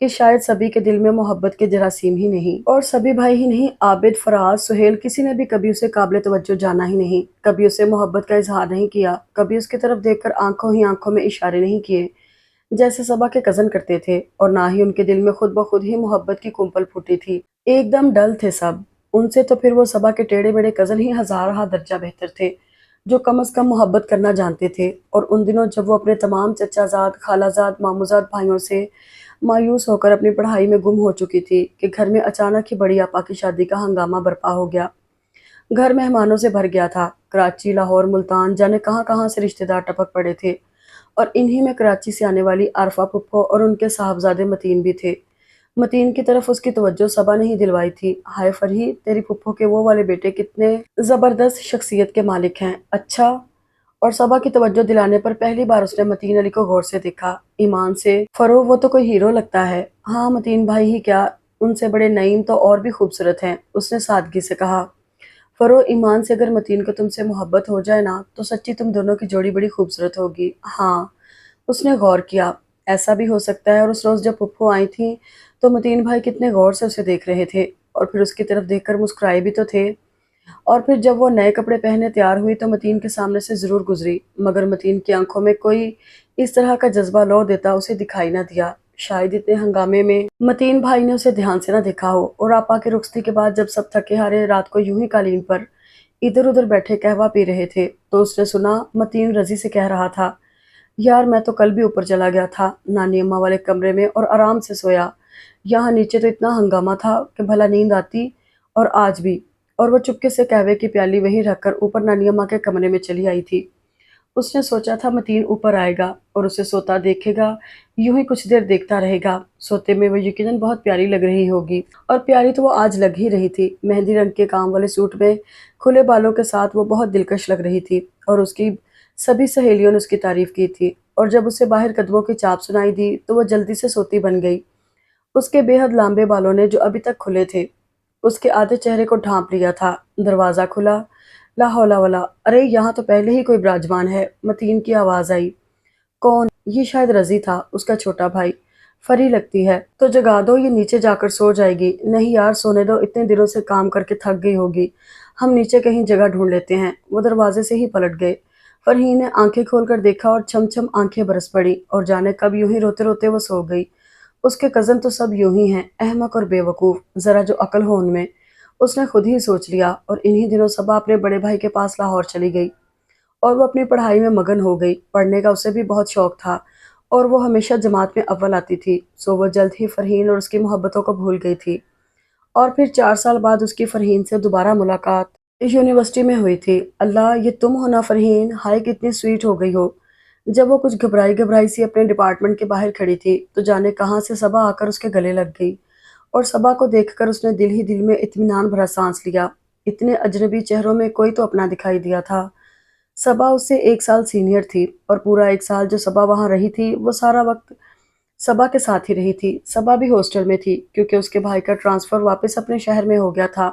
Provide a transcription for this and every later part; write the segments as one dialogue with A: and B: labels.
A: کہ شاید سبھی کے دل میں محبت کے جراثیم ہی نہیں، اور سبھی بھائی ہی نہیں، عابد، فراز، سہیل، کسی نے بھی کبھی اسے قابل توجہ جانا ہی نہیں، کبھی اسے محبت کا اظہار نہیں کیا، کبھی اس کی طرف دیکھ کر آنکھوں ہی آنکھوں میں اشارے نہیں کیے جیسے صبا کے کزن کرتے تھے، اور نہ ہی ان کے دل میں خود بخود ہی محبت کی کمپل پھوٹی تھی۔ ایک دم ڈل تھے سب، ان سے تو پھر وہ صبا کے ٹیڑھے میڑے کزن ہی ہزارہ درجہ بہتر تھے، جو کم از کم محبت کرنا جانتے تھے۔ اور ان دنوں جب وہ اپنے تمام چچا زاد، خالہ زاد، ماموں زاد بھائیوں سے مایوس ہو کر اپنی پڑھائی میں گم ہو چکی تھی کہ گھر میں اچانک ہی بڑی آپا کی شادی کا ہنگامہ برپا ہو گیا۔ گھر مہمانوں سے بھر گیا تھا، کراچی، لاہور، ملتان، جانے کہاں کہاں سے رشتہ دار ٹپک پڑے تھے، اور انہی میں کراچی سے آنے والی عارفہ پھپھو اور ان کے صاحبزادے متین بھی تھے۔ متین کی طرف اس کی توجہ صبا نے ہی دلوائی تھی۔ ہائے فرحی، تیری پھپھو کے وہ والے بیٹے کتنے زبردست شخصیت کے مالک ہیں، اچھا۔ اور صبا کی توجہ دلانے پر پہلی بار اس نے متین علی کو غور سے دیکھا، ایمان سے۔ فرو، وہ تو کوئی ہیرو لگتا ہے۔ ہاں متین بھائی ہی کیا، ان سے بڑے نعیم تو اور بھی خوبصورت ہیں، اس نے سادگی سے کہا۔ فرو، ایمان سے اگر متین کو تم سے محبت ہو جائے نا تو سچی تم دونوں کی جوڑی بڑی خوبصورت ہوگی۔ ہاں، اس نے غور کیا، ایسا بھی ہو سکتا ہے۔ اور اس روز جب پھپھو آئی تھیں تو متین بھائی کتنے غور سے اسے دیکھ رہے تھے، اور پھر اس کی طرف دیکھ کر مسکرائے بھی تو تھے۔ اور پھر جب وہ نئے کپڑے پہنے تیار ہوئی تو متین کے سامنے سے ضرور گزری، مگر متین کی آنکھوں میں کوئی اس طرح کا جذبہ لو دیتا اسے دکھائی نہ دیا۔ شاید اتنے ہنگامے میں متین بھائی نے اسے دھیان سے نہ دیکھا ہو، اور آپا کی رخصتی کے بعد جب سب تھکے ہارے رات کو یوں ہی قالین پر ادھر ادھر بیٹھے قہوہ پی رہے تھے تو اس نے سنا متین رضی سے کہہ رہا تھا، یار میں تو کل بھی اوپر چلا گیا تھا نانی اماں والے کمرے میں اور آرام سے سویا، یہاں نیچے تو اتنا ہنگامہ تھا کہ بھلا نیند آتی، اور آج بھی۔ اور وہ چپکے سے قہوے کی پیالی وہیں رکھ کر اوپر نانی اماں کے کمرے میں چلی آئی تھی۔ اس نے سوچا تھا متین اوپر آئے گا اور اسے سوتا دیکھے گا، یوں ہی کچھ دیر دیکھتا رہے گا، سوتے میں وہ یقیناً بہت پیاری لگ رہی ہوگی، اور پیاری تو وہ آج لگ ہی رہی تھی۔ مہندی رنگ کے کام والے سوٹ میں کھلے بالوں کے ساتھ وہ بہت دلکش لگ رہی تھی، اور اس کی سبھی سہیلیوں نے اس کی تعریف کی تھی، اور جب اسے باہر قدموں کی چاپ سنائی دی تو وہ جلدی سے سوتی بن گئی۔ اس کے بے حد لمبے بالوں نے جو ابھی تک کھلے تھے اس کے آدھے چہرے کو ڈھانپ لیا تھا۔ دروازہ کھلا، لا حول ولا، ارے یہاں تو پہلے ہی کوئی براجمان ہے، متین کی آواز آئی۔ کون؟ یہ شاید رضی تھا، اس کا چھوٹا بھائی۔ فری لگتی ہے تو جگا دو، یہ نیچے جا کر سو جائے گی۔ نہیں یار سونے دو، اتنے دنوں سے کام کر کے تھک گئی ہوگی، ہم نیچے کہیں جگہ ڈھونڈ لیتے ہیں۔ وہ دروازے سے ہی پلٹ گئے۔ فرحین نے آنکھیں کھول کر دیکھا اور چھم چھم آنکھیں برس پڑی، اور جانے کب یوں ہی روتے روتے وہ سو گئی۔ اس کے کزن تو سب یوں ہی ہیں، احمق اور بے وقوف، ذرا جو عقل ہو ان میں، اس نے خود ہی سوچ لیا۔ اور انہی دنوں صبا اپنے بڑے بھائی کے پاس لاہور چلی گئی، اور وہ اپنی پڑھائی میں مگن ہو گئی۔ پڑھنے کا اسے بھی بہت شوق تھا، اور وہ ہمیشہ جماعت میں اول آتی تھی، سو وہ جلد ہی فرحین اور اس کی محبتوں کو بھول گئی تھی۔ اور پھر 4 سال بعد اس کی فرحین سے دوبارہ ملاقات یونیورسٹی میں ہوئی تھی۔ اللہ، یہ تم ہو نا فرحین؟ ہائے کتنی سویٹ ہو گئی ہو۔ جب وہ کچھ گھبرائی گھبرائی سی اپنے ڈپارٹمنٹ کے باہر کھڑی تھی تو جانے کہاں سے صبا آ کر اس کے گلے لگ گئی، اور صبا کو دیکھ کر اس نے دل ہی دل میں اطمینان بھرا سانس لیا۔ اتنے اجنبی چہروں میں کوئی تو اپنا دکھائی دیا تھا۔ صبا اس سے 1 سال سینئر تھی، اور پورا 1 سال جو صبا وہاں رہی تھی وہ سارا وقت صبا کے ساتھ ہی رہی تھی۔ صبا بھی ہاسٹل میں تھی کیونکہ اس کے بھائی کا ٹرانسفر واپس اپنے شہر میں ہو گیا تھا۔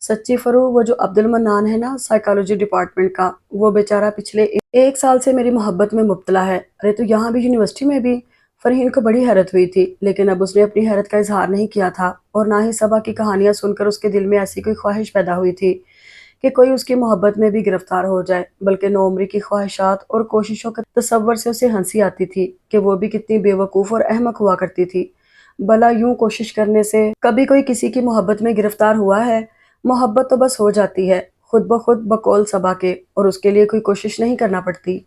A: سچی فرو، وہ جو عبد المنان ہے نا سائیکالوجی ڈپارٹمنٹ کا، وہ بیچارہ پچھلے 1 سال سے میری محبت میں مبتلا ہے۔ ارے تو یہاں بھی یونیورسٹی میں بھی؟ فرحین کو بڑی حیرت ہوئی تھی، لیکن اب اس نے اپنی حیرت کا اظہار نہیں کیا تھا، اور نہ ہی صبا کی کہانیاں سن کر اس کے دل میں ایسی کوئی خواہش پیدا ہوئی تھی کہ کوئی اس کی محبت میں بھی گرفتار ہو جائے، بلکہ نوعمری کی خواہشات اور کوششوں کے تصور سے اسے ہنسی آتی تھی کہ وہ بھی کتنی بے وقوف اور احمق ہوا کرتی تھی۔ بھلا یوں کوشش کرنے سے کبھی کوئی کسی کی محبت میں گرفتار ہوا ہے؟ محبت تو بس ہو جاتی ہے خود بخود بقول صبا کے، اور اس کے لیے کوئی کوشش نہیں کرنا پڑتی،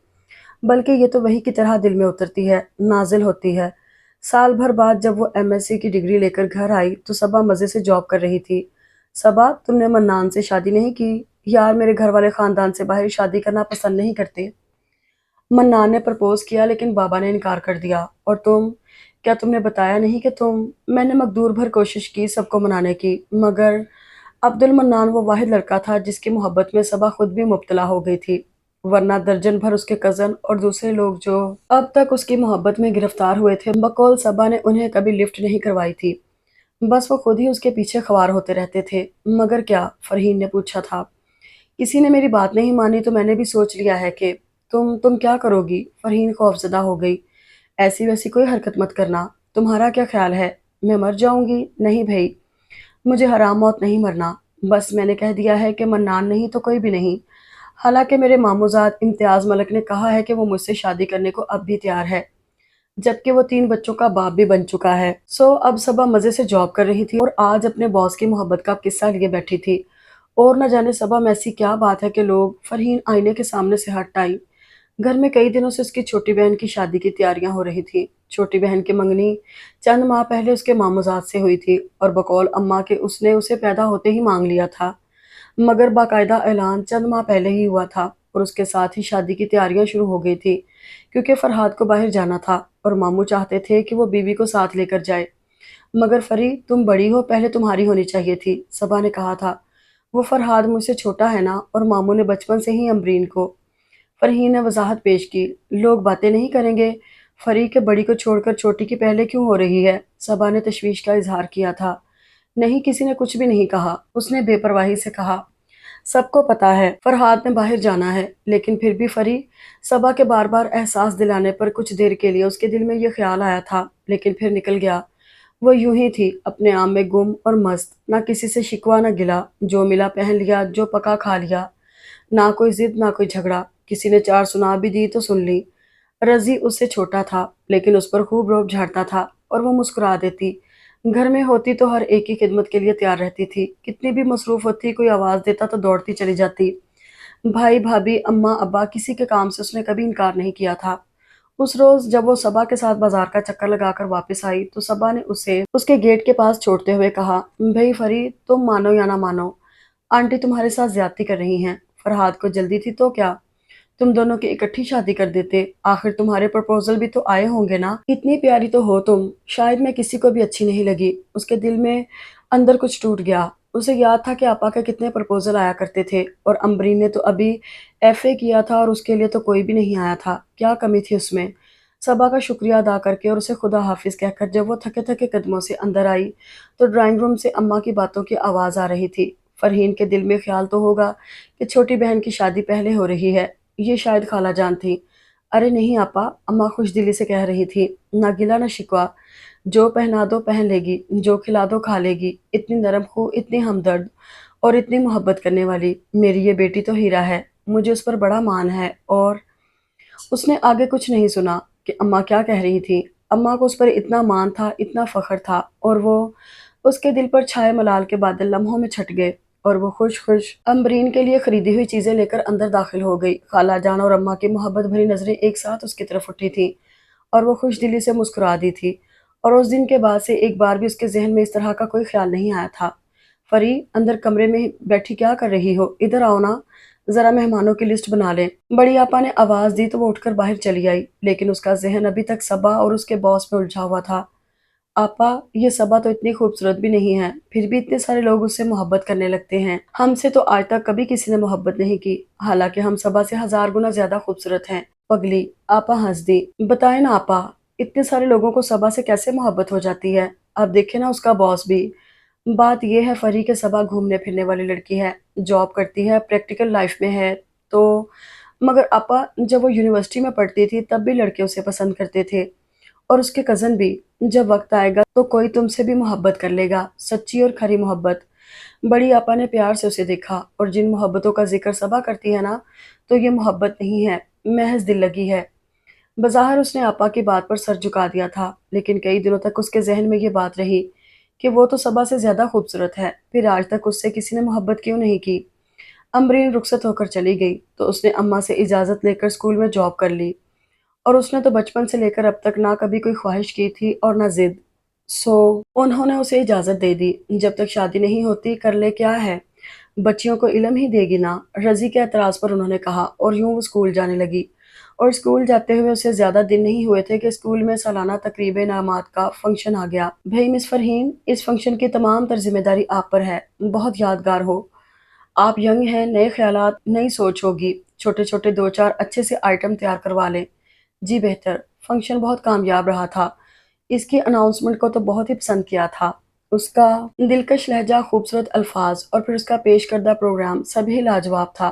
A: بلکہ یہ تو وہی کی طرح دل میں اترتی ہے، نازل ہوتی ہے۔ سال بھر بعد جب وہ ایم ایس سی کی ڈگری لے کر گھر آئی تو صبا مزے سے جاب کر رہی تھی۔ صبا، تم نے منان سے شادی نہیں کی؟ یار میرے گھر والے خاندان سے باہر شادی کرنا پسند نہیں کرتے۔ منان نے پرپوز کیا لیکن بابا نے انکار کر دیا۔ اور تم، کیا تم نے بتایا نہیں کہ تم؟ میں نے مقدور بھر کوشش کی سب کو منانے کی، مگر عبد المنان وہ واحد لڑکا تھا جس کی محبت میں صبا خود بھی مبتلا ہو گئی تھی، ورنہ درجن بھر اس کے کزن اور دوسرے لوگ جو اب تک اس کی محبت میں گرفتار ہوئے تھے، بقول صبا نے انہیں کبھی لفٹ نہیں کروائی تھی، بس وہ خود ہی اس کے پیچھے خوار ہوتے رہتے تھے۔ مگر کیا؟ فرحین نے پوچھا تھا۔ کسی نے میری بات نہیں مانی تو میں نے بھی سوچ لیا ہے کہ تم کیا کرو گی؟ فرحین خوفزدہ ہو گئی۔ ایسی ویسی کوئی حرکت مت کرنا، تمہارا کیا خیال ہے؟ میں مر جاؤں گی؟ نہیں بھائی، مجھے حرام موت نہیں مرنا۔ بس میں نے کہہ دیا ہے کہ منان نہیں تو کوئی بھی نہیں۔ حالانکہ میرے ماموزاد امتیاز ملک نے کہا ہے کہ وہ مجھ سے شادی کرنے کو اب بھی تیار ہے، جبکہ وہ 3 بچوں کا باپ بھی بن چکا ہے۔ اب صبا مزے سے جاب کر رہی تھی اور آج اپنے باس کی محبت کا قصہ لیے بیٹھی تھی۔ اور نہ جانے صبا میں ایسی کیا بات ہے کہ لوگ فرحین آئینے کے سامنے سے ہٹ آئی۔ گھر میں کئی دنوں سے اس کی چھوٹی بہن کی شادی کی تیاریاں ہو رہی تھی۔ چھوٹی بہن کی منگنی چند ماہ پہلے اس کے ماموزاد سے ہوئی تھی اور بقول اماں کے اس نے اسے پیدا ہوتے ہی مانگ لیا تھا، مگر باقاعدہ اعلان چند ماہ پہلے ہی ہوا تھا اور اس کے ساتھ ہی شادی کی تیاریاں شروع ہو گئی تھی، کیونکہ فرحاد کو باہر جانا تھا اور ماموں چاہتے تھے کہ وہ بیوی کو ساتھ لے کر جائے۔ مگر فری، تم بڑی ہو، پہلے تمہاری ہونی چاہیے تھی، صبا نے کہا تھا۔ وہ فرحاد مجھ سے چھوٹا ہے نا، اور ماموں نے بچپن سے ہی امبرین کو۔ فرحین نے وضاحت پیش کی۔ لوگ باتیں نہیں کریں گے؟ فری کے بڑی کو چھوڑ کر چھوٹی کی پہلے کیوں ہو رہی ہے؟ صبا نے تشویش کا اظہار کیا تھا۔ نہیں، کسی نے کچھ بھی نہیں کہا، اس نے بے پرواہی سے کہا۔ سب کو پتا ہے فرحاد نے باہر جانا ہے، لیکن پھر بھی فری، صبا کے بار بار احساس دلانے پر کچھ دیر کے لیے اس کے دل میں یہ خیال آیا تھا، لیکن پھر نکل گیا۔ وہ یوں ہی تھی، اپنے آپ میں گم اور مست، نہ کسی سے شکوہ نہ گلا، جو ملا پہن لیا، جو پکا کھا لیا، نہ کوئی ضد نہ کوئی جھگڑا۔ کسی نے 4 سنا بھی دی تو سن لی۔ رضی اس سے چھوٹا تھا، لیکن اس پر خوب روب جھاڑتا تھا اور وہ مسکرا دیتی۔ گھر میں ہوتی تو ہر ایک کی خدمت کے لیے تیار رہتی تھی، کتنی بھی مصروف ہوتی، کوئی آواز دیتا تو دوڑتی چلی جاتی۔ بھائی بھابھی اماں ابا، کسی کے کام سے اس نے کبھی انکار نہیں کیا تھا۔ اس روز جب وہ صبا کے ساتھ بازار کا چکر لگا کر واپس آئی تو صبا نے اسے اس کے گیٹ کے پاس چھوڑتے ہوئے کہا، بھئی فری، تم مانو یا نہ مانو، آنٹی تمہارے ساتھ زیادتی کر رہی ہیں۔ فرحاد کو جلدی تھی تو کیا، تم دونوں کی اکٹھی شادی کر دیتے، آخر تمہارے پرپوزل بھی تو آئے ہوں گے نا، اتنی پیاری تو ہو تم۔ شاید میں کسی کو بھی اچھی نہیں لگی۔ اس کے دل میں اندر کچھ ٹوٹ گیا۔ اسے یاد تھا کہ آپا کے کتنے پرپوزل آیا کرتے تھے، اور امبرین نے تو ابھی ایف اے کیا تھا اور اس کے لیے تو کوئی بھی نہیں آیا تھا، کیا کمی تھی اس میں؟ صبا کا شکریہ ادا کر کے اور اسے خدا حافظ کہہ کر جب وہ تھکے تھکے قدموں سے اندر آئی تو ڈرائنگ روم سے اماں کی باتوں کی آواز آ رہی تھی۔ فرحین کے دل میں خیال تو ہوگا کہ چھوٹی بہن کی شادی پہلے ہو رہی ہے، یہ شاید خالہ جان تھی۔ ارے نہیں آپا، اماں خوش دلی سے کہہ رہی تھی، نہ گلا نہ شکوہ، جو پہنا دو پہن لے گی، جو کھلا دو کھا لے گی، اتنی نرم خو، اتنی ہمدرد اور اتنی محبت کرنے والی، میری یہ بیٹی تو ہیرا ہے، مجھے اس پر بڑا مان ہے۔ اور اس نے آگے کچھ نہیں سنا کہ اماں کیا کہہ رہی تھی۔ اماں کو اس پر اتنا مان تھا، اتنا فخر تھا، اور وہ اس کے دل پر چھائے ملال کے بادل لمحوں میں چھٹ گئے، اور وہ خوش خوش امبرین کے لیے خریدی ہوئی چیزیں لے کر اندر داخل ہو گئی۔ خالہ جان اور اماں کی محبت بھری نظریں ایک ساتھ اس کی طرف اٹھی تھیں اور وہ خوش دلی سے مسکرا دی تھی، اور اس دن کے بعد سے ایک بار بھی اس کے ذہن میں اس طرح کا کوئی خیال نہیں آیا تھا۔ فری، اندر کمرے میں بیٹھی کیا کر رہی ہو؟ ادھر آؤ نا، ذرا مہمانوں کی لسٹ بنا لیں۔ بڑی آپا نے آواز دی تو وہ اٹھ کر باہر چلی آئی، لیکن اس کا ذہن ابھی تک صبا اور اس کے باس میں الجھا ہوا تھا۔ آپا، یہ صبا تو اتنی خوبصورت بھی نہیں ہے، پھر بھی اتنے سارے لوگ اس سے محبت کرنے لگتے ہیں۔ ہم سے تو آج تک کبھی کسی نے محبت نہیں کی، حالانکہ ہم صبا سے 1000 گنا زیادہ خوبصورت ہیں۔ پگلی، آپا ہنس دی۔ بتائیں نا آپا، اتنے سارے لوگوں کو صبا سے کیسے محبت ہو جاتی ہے؟ اب دیکھیں نا اس کا باس بھی۔ بات یہ ہے فری کہ صبا گھومنے پھرنے والی لڑکی ہے، جاب کرتی ہے، پریکٹیکل لائف میں ہے تو، مگر آپا جب وہ یونیورسٹی میں پڑھتی تھی تب بھی لڑکے اسے پسند کرتے تھے، اور اس کے کزن بھی۔ جب وقت آئے گا تو کوئی تم سے بھی محبت کر لے گا، سچی اور کھری محبت۔ بڑی آپا نے پیار سے اسے دیکھا، اور جن محبتوں کا ذکر صبا کرتی ہے نا، تو یہ محبت نہیں ہے، محض دل لگی ہے۔ بظاہر اس نے آپا کی بات پر سر جھکا دیا تھا، لیکن کئی دنوں تک اس کے ذہن میں یہ بات رہی کہ وہ تو صبا سے زیادہ خوبصورت ہے، پھر آج تک اس سے کسی نے محبت کیوں نہیں کی؟ امبرین رخصت ہو کر چلی گئی تو اس نے اماں سے اجازت لے کر اسکول میں جاب کر لی، اور اس نے تو بچپن سے لے کر اب تک نہ کبھی کوئی خواہش کی تھی اور نہ ضد۔ انہوں نے اسے اجازت دے دی، جب تک شادی نہیں ہوتی کر لے، کیا ہے، بچیوں کو علم ہی دے گی نا، رضی کے اعتراض پر انہوں نے کہا، اور یوں وہ اسکول جانے لگی۔ اور اسکول جاتے ہوئے اسے زیادہ دن نہیں ہوئے تھے کہ اسکول میں سالانہ تقریب انعامات کا فنکشن آ گیا۔ بھئی مس فرحین، اس فنکشن کی تمام تر ذمہ داری آپ پر ہے، بہت یادگار ہو۔ آپ ینگ ہیں، نئے خیالات، نئی سوچ ہوگی، چھوٹے چھوٹے 2 4 اچھے سے آئٹم تیار کروا لیں۔ جی بہتر۔ فنکشن بہت کامیاب رہا تھا، اس کی اناؤنسمنٹ کو تو بہت ہی پسند کیا تھا، اس کا دلکش لہجہ، خوبصورت الفاظ، اور پھر اس کا پیش کردہ پروگرام، سبھی لاجواب تھا۔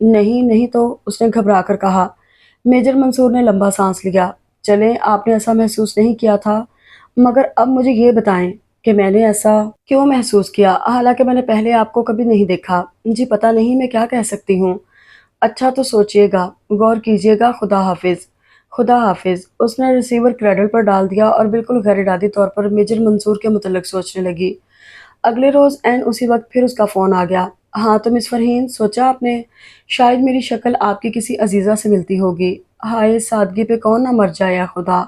A: نہیں نہیں تو اس نے گھبرا کر کہا۔ میجر منصور نے لمبا سانس لیا۔ چلیں آپ نے ایسا محسوس نہیں کیا تھا، مگر اب مجھے یہ بتائیں کہ میں نے ایسا کیوں محسوس کیا، حالانکہ میں نے پہلے آپ کو کبھی نہیں دیکھا۔ جی پتہ نہیں میں کیا کہہ سکتی ہوں۔ اچھا تو سوچئے گا، غور کیجئے گا، خدا حافظ۔ خدا حافظ۔ اس نے ریسیور کریڈل پر ڈال دیا اور بالکل غیر ارادی طور پر میجر منصور کے متعلق سوچنے لگی۔ اگلے روز عین اسی وقت پھر اس کا فون آ گیا۔ ہاں تو مس فرحین، سوچا آپ نے شاید میری شکل آپ کی کسی عزیزہ سے ملتی ہوگی۔ ہائے اس سادگی پہ کون نہ مر جائے یا خدا۔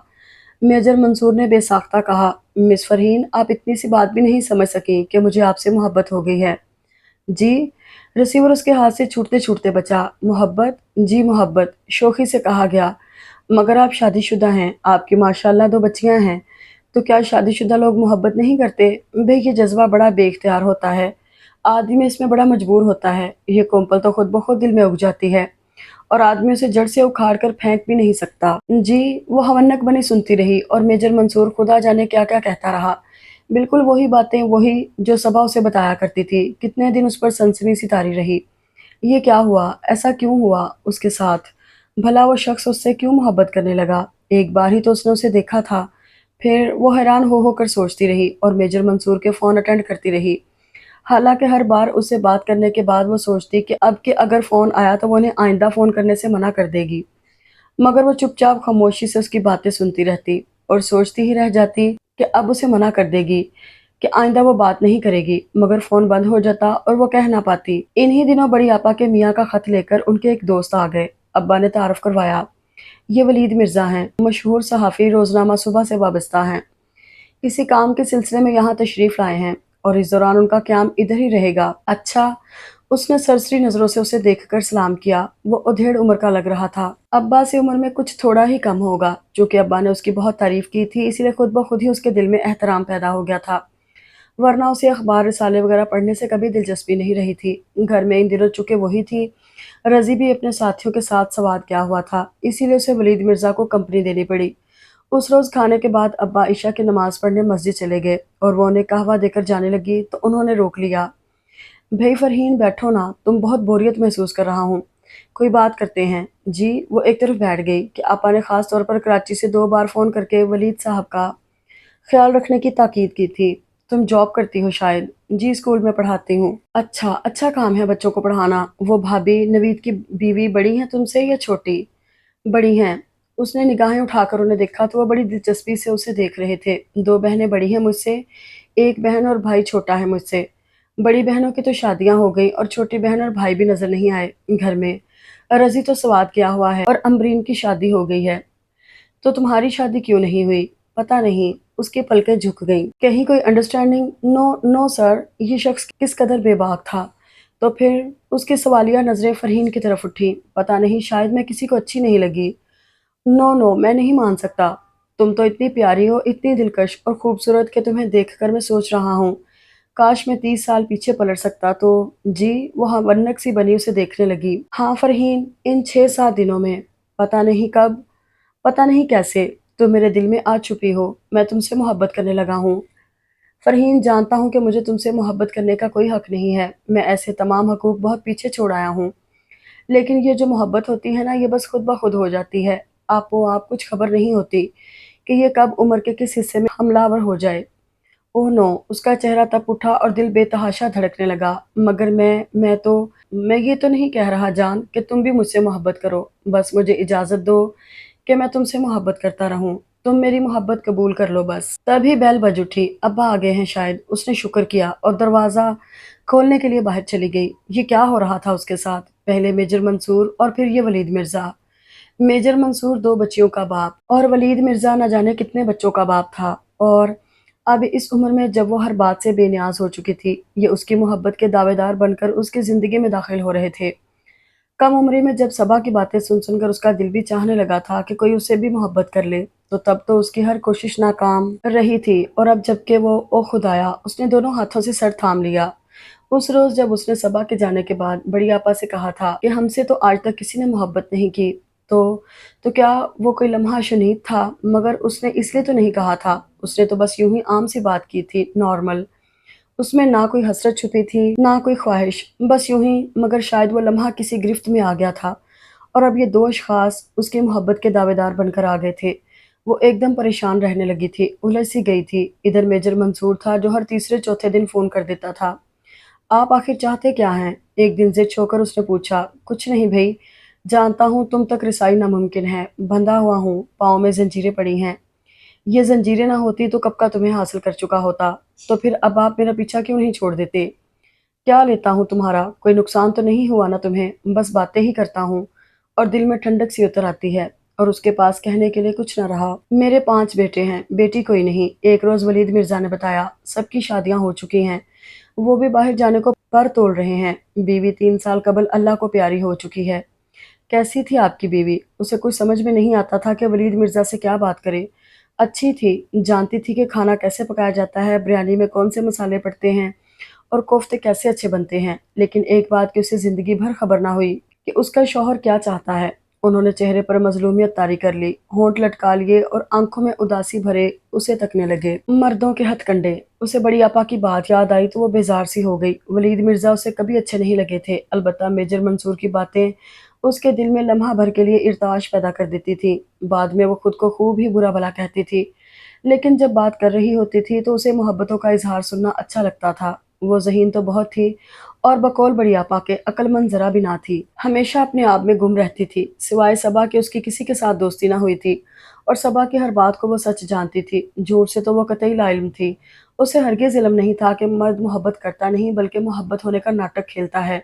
A: میجر منصور نے بے ساختہ کہا۔ مس فرحین آپ اتنی سی بات بھی نہیں سمجھ سکیں کہ مجھے آپ سے محبت ہو گئی ہے۔ جی؟ ریسیور اس کے ہاتھ سے چھوٹتے چھوٹتے بچا۔ محبت؟ جی محبت، شوخی سے کہا گیا۔ مگر آپ شادی شدہ ہیں، آپ کی ماشاءاللہ 2 بچیاں ہیں، تو کیا شادی شدہ لوگ محبت نہیں کرتے؟ بھئی یہ جذبہ بڑا بے اختیار ہوتا ہے، آدمی اس میں بڑا مجبور ہوتا ہے، یہ کمپل تو خود بخود دل میں اگ جاتی ہے اور آدمی اسے جڑ سے اکھاڑ کر پھینک بھی نہیں سکتا۔ جی؟ وہ ہونک بنی سنتی رہی اور میجر منصور خدا جانے کیا کیا کہتا رہا۔ بالکل وہی باتیں، وہی جو صبا اسے بتایا کرتی تھی۔ کتنے دن اس پر سنسنی سی طاری رہی۔ یہ کیا ہوا؟ ایسا کیوں ہوا اس کے ساتھ؟ بھلا وہ شخص اس سے کیوں محبت کرنے لگا؟ ایک بار ہی تو اس نے اسے دیکھا تھا۔ پھر وہ حیران ہو کر سوچتی رہی اور میجر منصور کے فون اٹینڈ کرتی رہی۔ حالانکہ ہر بار اس سے بات کرنے کے بعد وہ سوچتی کہ اگر فون آیا تو وہ انہیں آئندہ فون کرنے سے منع کر دے گی، مگر وہ چپ چاپ خاموشی سے اس کی باتیں سنتی رہتی اور سوچتی ہی رہ جاتی کہ اب اسے منع کر دے گی کہ آئندہ وہ بات نہیں کرے گی، مگر فون بند ہو جاتا اور وہ کہہ نہ پاتی۔ انہی دنوں بڑی آپا کے میاں کا خط لے کر ان کے ایک دوست آ گئے۔ ابا نے تعارف کروایا۔ یہ ولید مرزا ہیں، مشہور صحافی، روزنامہ صبح سے وابستہ ہیں۔ کسی کام کے سلسلے میں یہاں تشریف لائے ہیں اور اس دوران ان کا قیام ادھر ہی رہے گا۔ اچھا؟ اس نے سرسری نظروں سے اسے دیکھ کر سلام کیا۔ وہ ادھیڑ عمر کا لگ رہا تھا، ابا سے عمر میں کچھ تھوڑا ہی کم ہوگا۔ چونکہ ابا نے اس کی بہت تعریف کی تھی، اسی لیے خود بخود ہی اس کے دل میں احترام پیدا ہو گیا تھا، ورنہ اسے اخبار رسالے وغیرہ پڑھنے سے کبھی دلچسپی نہیں رہی تھی۔ گھر میں ان دنوں چونکہ وہی تھی، رضی بھی اپنے ساتھیوں کے ساتھ سواد کیا ہوا تھا، اسی لیے اسے ولید مرزا کو کمپنی دینی پڑی۔ اس روز کھانے کے بعد ابا عشاء کی نماز پڑھنے مسجد چلے گئے اور وہ انہیں قہوہ دے کر جانے لگی تو انہوں نے روک لیا۔ بھئی فرحین بیٹھو نا، تم بہت بوریت محسوس کر رہا ہوں، کوئی بات کرتے ہیں۔ جی؟ وہ ایک طرف بیٹھ گئی کہ آپا نے خاص طور پر کراچی سے 2 بار فون کر کے ولید صاحب کا خیال رکھنے کی تاکید کی تھی۔ تم جاب کرتی ہو شاید؟ جی اسکول میں پڑھاتی ہوں۔ اچھا، اچھا کام ہے بچوں کو پڑھانا۔ وہ بھابھی نوید کی بیوی بڑی ہیں تم سے یا چھوٹی؟ بڑی ہیں۔ اس نے نگاہیں اٹھا کر انہیں دیکھا تو وہ بڑی دلچسپی سے اسے دیکھ رہے تھے۔ 2 بہنیں بڑی ہیں مجھ سے، ایک بہن اور بھائی چھوٹا ہے مجھ سے۔ بڑی بہنوں کی تو شادیاں ہو گئی اور چھوٹی بہن اور بھائی بھی نظر نہیں آئے گھر میں۔ رضی تو سواد کیا ہوا ہے اور امبرین کی شادی ہو گئی ہے، تو تمہاری شادی کیوں نہیں ہوئی؟ پتہ نہیں۔ اس کی پلکیں جھک گئیں۔ کہیں کوئی انڈرسٹینڈنگ؟ نو نو سر۔ یہ شخص کس قدر بے باک تھا۔ تو پھر اس کی سوالیہ نظریں فرحین کی طرف اٹھی۔ پتہ نہیں، شاید میں کسی کو اچھی نہیں لگی۔ نو نو، میں نہیں مان سکتا۔ تم تو اتنی پیاری ہو، اتنی دلکش اور خوبصورت کہ تمہیں دیکھ کر میں سوچ رہا ہوں کاش میں 30 سال پیچھے پلٹ سکتا تو۔ جی؟ وہ ونک سی بنی اسے دیکھنے لگی۔ ہاں فرحین، ان 6-7 دنوں میں، پتہ نہیں کب، پتہ نہیں کیسے، تم میرے دل میں آ چھپی ہو، میں تم سے محبت کرنے لگا ہوں۔ فرحین جانتا ہوں کہ مجھے تم سے محبت کرنے کا کوئی حق نہیں ہے، میں ایسے تمام حقوق بہت پیچھے چھوڑ آیا ہوں، لیکن یہ جو محبت ہوتی ہے نا، یہ بس خود بخود ہو جاتی ہے، آپ کچھ خبر نہیں ہوتی کہ یہ کب عمر کے کس حصے میں حملہ آور ہو جائے۔ اوہ نو، اس کا چہرہ تپ اٹھا اور دل بے تحاشا دھڑکنے لگا۔ مگر میں یہ تو نہیں کہہ رہا جان کہ تم بھی مجھ سے محبت کرو، بس مجھے اجازت دو کہ میں تم سے محبت کرتا رہوں، تم میری محبت قبول کر لو بس۔ تبھی بیل بج اٹھی۔ ابا آ گئے ہیں شاید، اس نے شکر کیا اور دروازہ کھولنے کے لیے باہر چلی گئی۔ یہ کیا ہو رہا تھا اس کے ساتھ؟ پہلے میجر منصور اور پھر یہ ولید مرزا۔ میجر منصور 2 بچیوں کا باپ اور ولید مرزا نہ جانے کتنے بچوں کا باپ تھا، اور اب اس عمر میں جب وہ ہر بات سے بے نیاز ہو چکی تھی، یہ اس کی محبت کے دعوے دار بن کر اس کی زندگی میں داخل ہو رہے تھے۔ کم عمری میں جب صبا کی باتیں سن کر اس کا دل بھی چاہنے لگا تھا کہ کوئی اسے بھی محبت کر لے، تو تب تو اس کی ہر کوشش ناکام رہی تھی، اور اب جب کہ وہ او خدایا، اس نے دونوں ہاتھوں سے سر تھام لیا۔ اس روز جب اس نے صبا کے جانے کے بعد بڑی آپا سے کہا تھا کہ ہم سے تو آج تک کسی نے محبت نہیں کی، تو کیا وہ کوئی لمحہ شنید تھا؟ مگر اس نے اس لیے تو نہیں کہا تھا، اس نے تو بس یوں ہی عام سی بات کی تھی، نارمل۔ اس میں نہ کوئی حسرت چھپی تھی نہ کوئی خواہش، بس یوں ہی، مگر شاید وہ لمحہ کسی گرفت میں آ گیا تھا اور اب یہ دو اشخاص اس کی محبت کے دعوے دار بن کر آ گئے تھے۔ وہ ایک دم پریشان رہنے لگی تھی، الجھ سی گئی تھی۔ ادھر میجر منصور تھا جو ہر تیسرے چوتھے دن فون کر دیتا تھا۔ آپ آخر چاہتے کیا ہیں؟ ایک دن ضد چھو کر اس نے پوچھا۔ کچھ نہیں بھئی، جانتا ہوں تم تک رسائی ناممکن ہے، بندھا ہوا ہوں، پاؤں میں زنجیریں پڑی ہیں۔ یہ زنجیریں نہ ہوتی تو کب کا تمہیں حاصل کر چکا ہوتا، تو پھر اب آپ میرا پیچھا کیوں نہیں چھوڑ دیتے؟ کیا لیتا ہوں تمہارا؟ کوئی نقصان تو نہیں ہوا نا تمہیں؟ بس باتیں ہی کرتا ہوں اور دل میں ٹھنڈک سی اتر آتی ہے۔ اور اس کے پاس کہنے کے لیے کچھ نہ رہا۔ میرے 5 بیٹے ہیں، بیٹی کوئی نہیں۔ ایک روز ولید مرزا نے بتایا، سب کی شادیاں ہو چکی ہیں، وہ بھی باہر جانے کو پر تول رہے ہیں۔ بیوی 3 سال قبل اللہ کو پیاری ہو چکی ہے۔ کیسی تھی آپ کی بیوی؟ اسے کچھ سمجھ میں نہیں آتا تھا کہ ولید مرزا سے کیا بات کرے۔ اچھی تھی، جانتی تھی کہ کھانا کیسے پکایا جاتا ہے، بریانی میں کون سے مسالے پڑتے ہیں اور کوفتے کیسے اچھے بنتے ہیں، لیکن ایک بات کی اسے زندگی بھر خبر نہ ہوئی کہ اس کا شوہر کیا چاہتا ہے۔ انہوں نے چہرے پر مظلومیت طاری کر لی، ہونٹ لٹکا لیے اور آنکھوں میں اداسی بھرے اسے تکنے لگے۔ مردوں کے ہتھ کنڈے۔ اسے بڑی آپا کی بات یاد آئی تو وہ بیزار سی ہو گئی۔ ولید مرزا اسے کبھی اچھے نہیں لگے تھے، البتہ میجر منصور کی باتیں اس کے دل میں لمحہ بھر کے لیے ارتعاش پیدا کر دیتی تھی۔ بعد میں وہ خود کو خوب ہی برا بھلا کہتی تھی، لیکن جب بات کر رہی ہوتی تھی تو اسے محبتوں کا اظہار سننا اچھا لگتا تھا۔ وہ ذہین تو بہت تھی اور بقول بڑی آپا کے عقل مند ذرا بھی نہ تھی۔ ہمیشہ اپنے آپ میں گم رہتی تھی، سوائے صبا کہ اس کی کسی کے ساتھ دوستی نہ ہوئی تھی اور صبا کی ہر بات کو وہ سچ جانتی تھی۔ جھوٹ سے تو وہ قطعی لا علم تھی۔ اسے ہرگز علم نہیں تھا کہ مرد محبت کرتا نہیں بلکہ محبت ہونے کا ناٹک کھیلتا ہے۔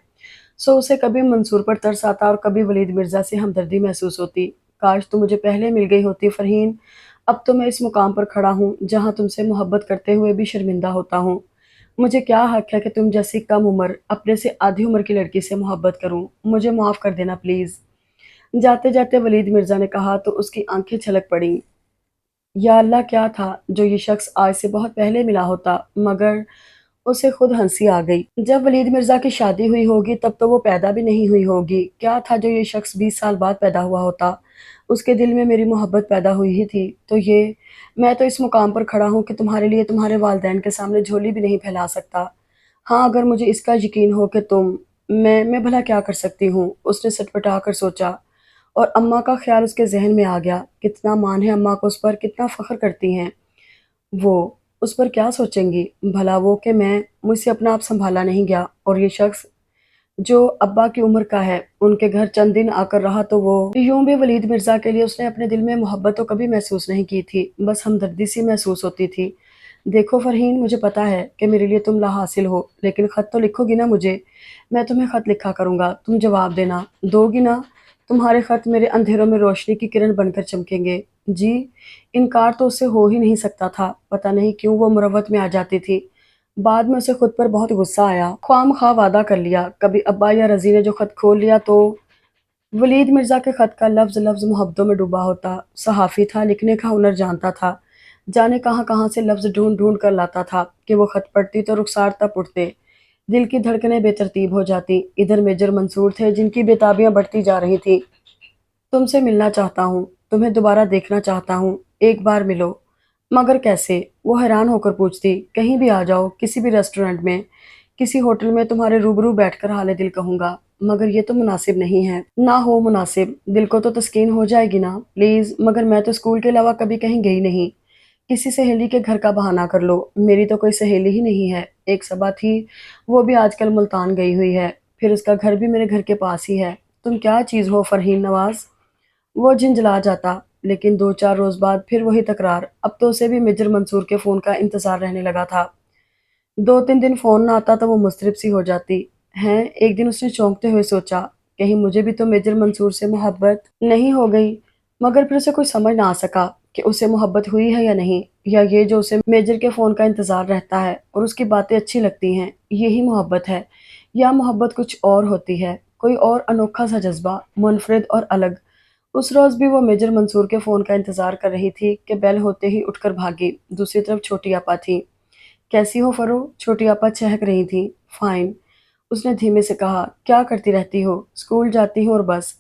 A: سو اسے کبھی منصور پر ترس آتا اور کبھی ولید مرزا سے ہمدردی محسوس ہوتی۔ کاش تم مجھے پہلے مل گئی ہوتی فرحین، اب تو میں اس مقام پر کھڑا ہوں جہاں تم سے محبت کرتے ہوئے بھی شرمندہ ہوتا ہوں۔ مجھے کیا حق ہے کہ تم جیسی کم عمر اپنے سے آدھی عمر کی لڑکی سے محبت کروں؟ مجھے معاف کر دینا پلیز۔ جاتے جاتے ولید مرزا نے کہا تو اس کی آنکھیں چھلک پڑیں۔ یا اللہ، کیا تھا جو یہ شخص آج سے بہت پہلے ملا ہوتا، مگر اسے خود ہنسی آ گئی۔ جب ولید مرزا کی شادی ہوئی ہوگی تب تو وہ پیدا بھی نہیں ہوئی ہوگی۔ کیا تھا جو یہ شخص 20 سال بعد پیدا ہوا ہوتا؟ اس کے دل میں میری محبت پیدا ہوئی ہی تھی تو یہ میں تو اس مقام پر کھڑا ہوں کہ تمہارے لیے تمہارے والدین کے سامنے جھولی بھی نہیں پھیلا سکتا۔ ہاں، اگر مجھے اس کا یقین ہو کہ میں بھلا کیا کر سکتی ہوں؟ اس نے سٹپٹا کر سوچا اور اماں کا خیال اس کے ذہن میں آ گیا۔ کتنا مان ہے اماں کو اس پر، کتنا فخر کرتی ہیں وہ اس پر، کیا سوچیں گی بھلا وہ کہ مجھ سے اپنا آپ سنبھالا نہیں گیا اور یہ شخص جو ابا کی عمر کا ہے ان کے گھر چند دن آ کر رہا تو وہ یوں بھی ولید مرزا کے لیے اس نے اپنے دل میں محبت تو کبھی محسوس نہیں کی تھی، بس ہمدردی سی محسوس ہوتی تھی۔ دیکھو فرحین، مجھے پتا ہے کہ میرے لیے تم لا حاصل ہو، لیکن خط تو لکھو گی نا مجھے؟ میں تمہیں خط لکھا کروں گا، تم جواب دینا، دو گی نا؟ تمہارے خط میرے اندھیروں میں روشنی کی کرن بن کر چمکیں گے۔ جی، انکار تو اس سے ہو ہی نہیں سکتا تھا۔ پتہ نہیں کیوں وہ مروت میں آ جاتی تھی۔ بعد میں اسے خود پر بہت غصہ آیا، خواہ مخواہ وعدہ کر لیا، کبھی ابا یا رضی نے جو خط کھول لیا تو ولید مرزا کے خط کا لفظ لفظ محبتوں میں ڈوبا ہوتا۔ صحافی تھا، لکھنے کا ہنر جانتا تھا، جانے کہاں کہاں سے لفظ ڈھونڈ ڈھونڈ کر لاتا تھا کہ وہ خط پڑھتی تو رخسار تپ اٹھتے، دل کی دھڑکنیں بے ترتیب ہو جاتی۔ ادھر میجر منصور تھے جن کی بےتابیاں بڑھتی جا رہی تھیں۔ تم سے ملنا چاہتا ہوں، تمہیں دوبارہ دیکھنا چاہتا ہوں، ایک بار ملو۔ مگر کیسے؟ وہ حیران ہو کر پوچھتی۔ کہیں بھی آ جاؤ، کسی بھی ریسٹورنٹ میں، کسی ہوٹل میں تمہارے روبرو بیٹھ کر حال دل کہوں گا، مگر یہ تو مناسب نہیں ہے۔ نہ ہو مناسب، دل کو تو تسکین ہو جائے گی نا پلیز۔ مگر میں تو اسکول کے علاوہ کبھی کہیں گئی نہیں۔ کسی سہیلی کے گھر کا بہانہ کر لو، میری تو کوئی سہیلی ہی نہیں ہے۔ ایک صبا تھی، وہ بھی آج کل ملتان گئی ہوئی ہے، پھر اس کا گھر بھی میرے گھر کے پاس ہی ہے۔ تم کیا چیز ہو فرحین نواز؟ وہ جھنجھلا جاتا، لیکن 2 4 روز بعد پھر وہی تکرار۔ اب تو اسے بھی میجر منصور کے فون کا انتظار رہنے لگا تھا۔ 2 3 دن فون نہ آتا تو وہ مضطرب سی ہو جاتی ہیں۔ ایک دن اس نے چونکتے ہوئے سوچا، کہیں مجھے بھی تو میجر منصور سے محبت نہیں ہو گئی؟ مگر پھر اسے کوئی سمجھ نہ آ سکا کہ اسے محبت ہوئی ہے یا نہیں، یا یہ جو اسے میجر کے فون کا انتظار رہتا ہے اور اس کی باتیں اچھی لگتی ہیں، یہی محبت ہے، یا محبت کچھ اور ہوتی ہے، کوئی اور انوکھا سا جذبہ، منفرد اور الگ۔ اس روز بھی وہ میجر منصور کے فون کا انتظار کر رہی تھی کہ بیل ہوتے ہی اٹھ کر بھاگی۔ دوسری طرف چھوٹی آپا تھی۔ کیسی ہو فرو؟ چھوٹی آپا چہک رہی تھی۔ فائن، اس نے دھیمے سے کہا۔ کیا کرتی رہتی ہو؟ اسکول جاتی ہوں اور بس۔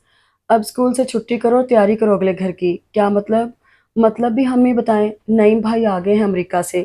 A: اب اسکول سے چھٹی کرو اور تیاری کرو اگلے گھر کی۔ کیا مطلب؟ مطلب بھی ہم ہی بتائیں۔ نعیم بھائی آ گئے ہیں امریکہ سے،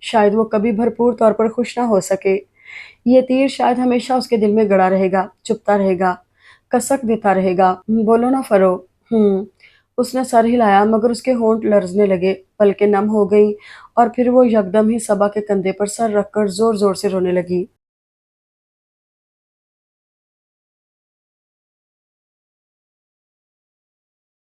A: شاید وہ کبھی بھرپور طور پر خوش نہ ہو سکے۔ یہ تیر شاید ہمیشہ اس کے دل میں گڑا رہے گا، چپتا رہے گا، کسک دیتا رہے گا۔ بولو نا فرو۔ اس نے سر ہلایا مگر اس کے ہونٹ لرزنے لگے، پلکیں نم ہو گئیں اور پھر وہ یکدم ہی صبا کے کندھے پر سر رکھ کر زور زور سے رونے لگی۔